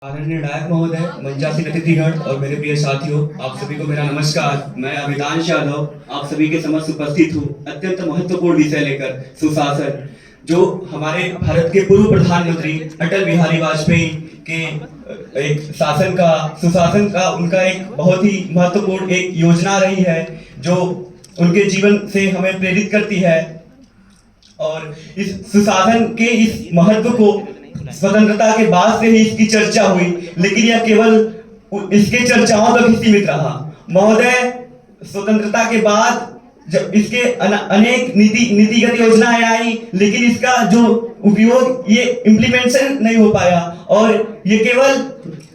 आदरणीय नायक महोदय, मंचासीन अतिथिगण और मेरे प्रिय साथियों, आप सभी को मेरा नमस्कार। मैं अमितांश यादव आप सभी के समक्ष उपस्थित हूँ अत्यंत महत्वपूर्ण विषय लेकर, सुशासन, जो हमारे भारत के पूर्व प्रधानमंत्री अटल बिहारी वाजपेयी के एक शासन का, सुशासन का उनका एक बहुत ही महत्वपूर्ण एक योजना रही है, जो उनके जीवन से हमें प्रेरित करती है। और इस सुशासन के इस महत्व को स्वतंत्रता के बाद से ही इसकी चर्चा हुई, लेकिन यह केवल इसके चर्चाओं तक ही सीमित रहा। महोदय, स्वतंत्रता के बाद जब इसके अनेक नीतिगत योजनाएं आई, लेकिन इसका जो उपयोग, ये इम्प्लीमेंटेशन नहीं हो पाया और ये केवल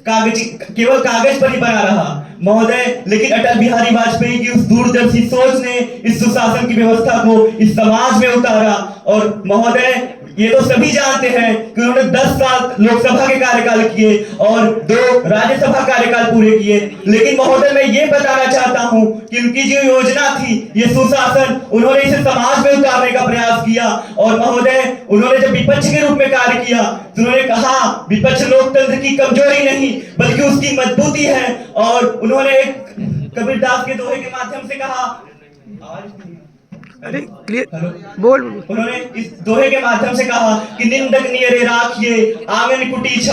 कागज पर ही बना रहा महोदय। लेकिन अटल बिहारी वाजपेयी की उस दूरदर्शी सोच ने इस सुशासन की व्यवस्था को इस समाज में उतारा। और महोदय, ये तो सभी जानते हैं कि उन्होंने 10 साल लोकसभा के कार्यकाल किए और 2 राज्यसभा कार्यकाल पूरे किए, लेकिन महोदय मैं ये बताना चाहता हूं कि उनकी जो योजना थी, ये सुशासन, उन्होंने इसे समाज में उतारने का प्रयास किया। और महोदय, उन्होंने जब विपक्ष के रूप में कार्य किया तो उन्होंने कहा विपक्ष लोकतंत्र की कमजोरी नहीं बल्कि उसकी मजबूती है। और उन्होंने एक कबीरदास के दोहे के माध्यम से कहा, अरे क्लियर बोल। उन्होंने इस दोहे के माध्यम से कहा कि निंदक नियरे राखिए आंगन कुटी